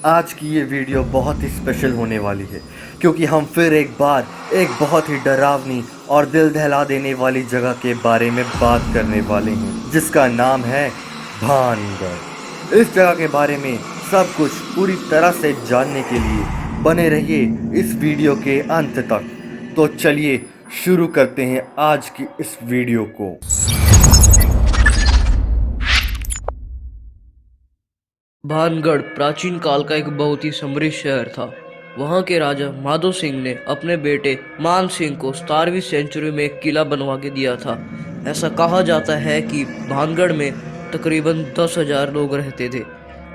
आज की ये वीडियो बहुत ही स्पेशल होने वाली है क्योंकि हम फिर एक बार एक बहुत ही डरावनी और दिल दहला देने वाली जगह के बारे में बात करने वाले हैं जिसका नाम है भानगढ़। इस जगह के बारे में सब कुछ पूरी तरह से जानने के लिए बने रहिए इस वीडियो के अंत तक। तो चलिए शुरू करते हैं आज की इस वीडियो को। भानगढ़ प्राचीन काल का एक बहुत ही समृद्ध शहर था। वहाँ के राजा माधो सिंह ने अपने बेटे मान सिंह को 17वीं सेंचुरी में एक किला बनवा के दिया था। ऐसा कहा जाता है कि भानगढ़ में तकरीबन 10,000 लोग रहते थे।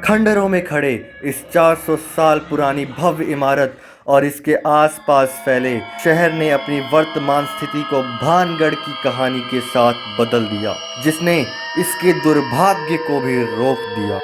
खंडरों में खड़े इस 400 साल पुरानी भव्य इमारत और इसके आसपास फैले शहर ने अपनी वर्तमान स्थिति को भानगढ़ की कहानी के साथ बदल दिया, जिसने इसके दुर्भाग्य को भी रोक दिया।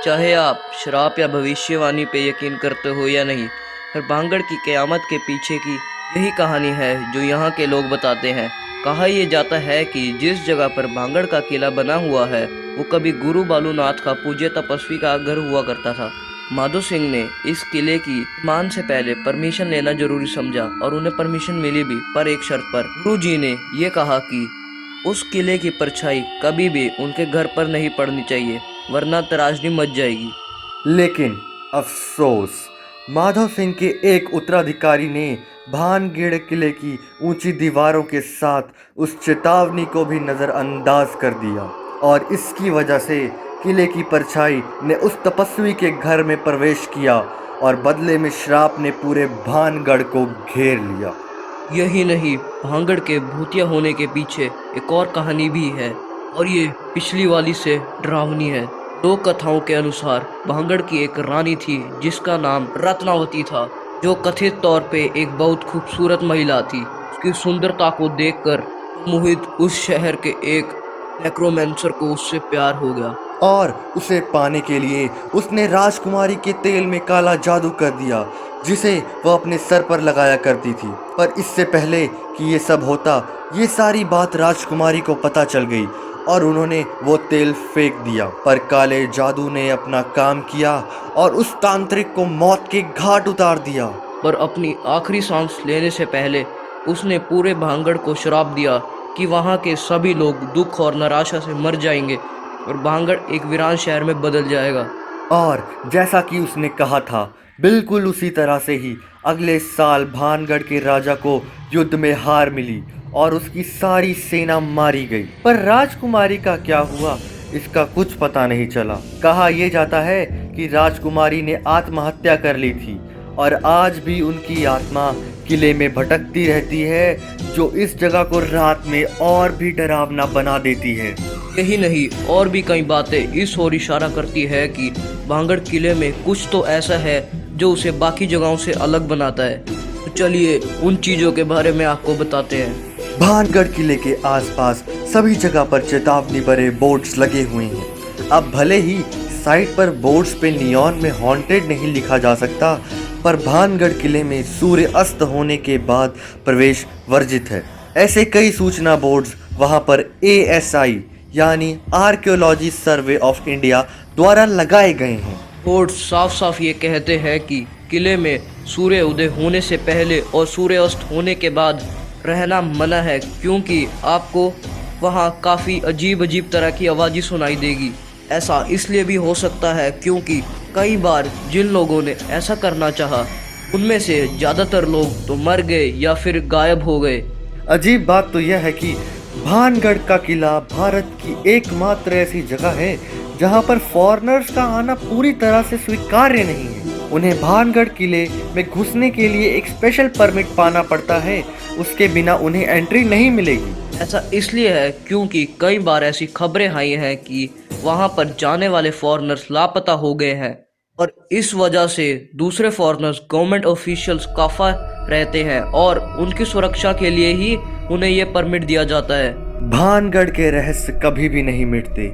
चाहे आप श्राप या भविष्यवाणी पे यकीन करते हो या नहीं, पर भानगढ़ की क़यामत के पीछे की यही कहानी है जो यहाँ के लोग बताते हैं। कहा यह जाता है कि जिस जगह पर भानगढ़ का किला बना हुआ है वो कभी गुरु बालूनाथ का पूज्य तपस्वी का घर हुआ करता था। माधो सिंह ने इस किले की निर्माण से पहले परमिशन लेना जरूरी समझा और उन्हें परमिशन मिली भी, पर एक शर्त पर। गुरु जी ने यह कहा कि उस किले की परछाई कभी भी उनके घर पर नहीं पड़नी चाहिए, वरना त्रासदी मच जाएगी। लेकिन अफसोस, माधव सिंह के एक उत्तराधिकारी ने भानगढ़ किले की ऊंची दीवारों के साथ उस चेतावनी को भी नज़रअंदाज कर दिया और इसकी वजह से किले की परछाई ने उस तपस्वी के घर में प्रवेश किया और बदले में श्राप ने पूरे भानगढ़ को घेर लिया। यही नहीं, भानगढ़ के भूतिया होने के पीछे एक और कहानी भी है और ये पिछली वाली से डरावनी है। लोक कथाओं के अनुसार भानगढ़ की एक रानी थी जिसका नाम रत्नावती था, जो कथित तौर पे एक बहुत खूबसूरत महिला थी। उसकी सुंदरता को देखकर मोहित उस शहर के एक नेक्रोमेंसर को उससे प्यार हो गया और उसे पाने के लिए उसने राजकुमारी के तेल में काला जादू कर दिया जिसे वह अपने सर पर लगाया करती थी। पर इससे पहले कि ये सब होता, ये सारी बात राजकुमारी को पता चल गई और उन्होंने वो तेल फेंक दिया। पर काले जादू ने अपना काम किया और उस तांत्रिक को मौत के घाट उतार दिया। पर अपनी आखिरी सांस लेने से पहले उसने पूरे भानगढ़ को श्राप दिया कि वहाँ के सभी लोग दुख और निराशा से मर जाएंगे और भानगढ़ एक वीरान शहर में बदल जाएगा। और जैसा कि उसने कहा था, बिल्कुल उसी तरह से ही अगले साल भानगढ़ के राजा को युद्ध में हार मिली और उसकी सारी सेना मारी गई। पर राजकुमारी का क्या हुआ इसका कुछ पता नहीं चला। कहा यह जाता है कि राजकुमारी ने आत्महत्या कर ली थी और आज भी उनकी आत्मा किले में भटकती रहती है, जो इस जगह को रात में और भी डरावना बना देती है। यही नहीं, और भी कई बातें इस ओर इशारा करती है कि भानगढ़ किले में कुछ तो ऐसा है जो उसे बाकी जगहों से अलग बनाता है। तो चलिए उन चीज़ों के बारे में आपको बताते हैं। भानगढ़ किले के आसपास सभी जगह पर चेतावनी भरे बोर्ड्स लगे हुए हैं। अब भले ही साइट पर बोर्ड्स पे नियॉन में हॉन्टेड नहीं लिखा जा सकता, पर भानगढ़ किले में सूर्य अस्त होने के बाद प्रवेश वर्जित है। ऐसे कई सूचना बोर्ड्स वहां पर ASI यानी आर्कियोलॉजी सर्वे ऑफ इंडिया द्वारा लगाए गए हैं। बोर्ड साफ साफ ये कहते हैं कि किले में सूर्य उदय होने से पहले और सूर्य अस्त होने के बाद रहना मना है, क्योंकि आपको वहाँ काफ़ी अजीब अजीब तरह की आवाज़ें सुनाई देगी। ऐसा इसलिए भी हो सकता है क्योंकि कई बार जिन लोगों ने ऐसा करना चाहा उनमें से ज़्यादातर लोग तो मर गए या फिर गायब हो गए। अजीब बात तो यह है कि भानगढ़ का किला भारत की एकमात्र ऐसी जगह है जहां पर फॉरेनर्स का आना पूरी तरह से स्वीकार्य नहीं है। उन्हें भानगढ़ किले में घुसने के लिए एक स्पेशल परमिट पाना पड़ता है, उसके बिना उन्हें एंट्री नहीं मिलेगी। ऐसा इसलिए है क्योंकि कई बार ऐसी खबरें आई हैं कि वहां पर जाने वाले फॉरेनर्स लापता हो गए हैं और इस वजह से दूसरे फॉरेनर्स गवर्नमेंट ऑफिशियल्स काफा रहते हैं और उनकी सुरक्षा के लिए ही उन्हें यह परमिट दिया जाता है। भानगढ़ के रहस्य कभी भी नहीं मिटते।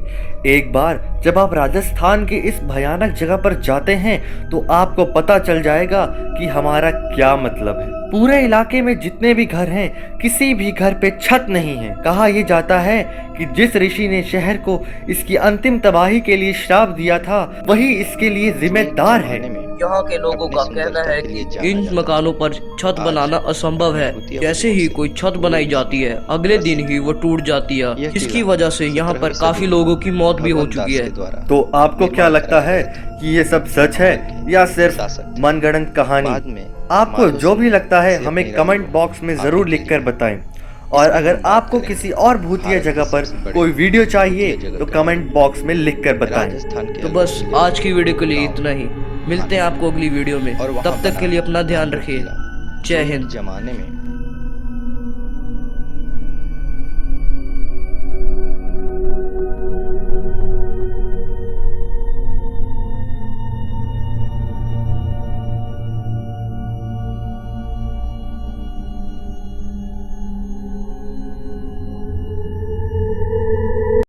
एक बार जब आप राजस्थान के इस भयानक जगह पर जाते हैं तो आपको पता चल जाएगा कि हमारा क्या मतलब है। पूरे इलाके में जितने भी घर हैं, किसी भी घर पे छत नहीं है। कहा यह जाता है कि जिस ऋषि ने शहर को इसकी अंतिम तबाही के लिए श्राप दिया था, वही इसके लिए जिम्मेदार है। यहाँ के लोगों का कहना है कि इन मकानों पर छत बनाना असंभव है। जैसे ही कोई छत बनाई जाती है, अगले दिन ही वो टूट जाती है। इसकी वजह से यहाँ पर काफी लोगों की मौत भी हो चुकी है। तो आपको क्या लगता है कि ये सब सच है या सिर्फ मनगढ़ंत कहानी? आपको जो भी लगता है हमें कमेंट बॉक्स में जरूर लिखकर बताएं। और अगर आपको किसी और भूतिया जगह पर कोई वीडियो चाहिए तो कमेंट बॉक्स में लिखकर बताएं। तो बस आज की वीडियो के लिए इतना ही। मिलते हैं आपको अगली वीडियो में। तब तक के लिए अपना ध्यान रखिए। जय हिंद। जमाने में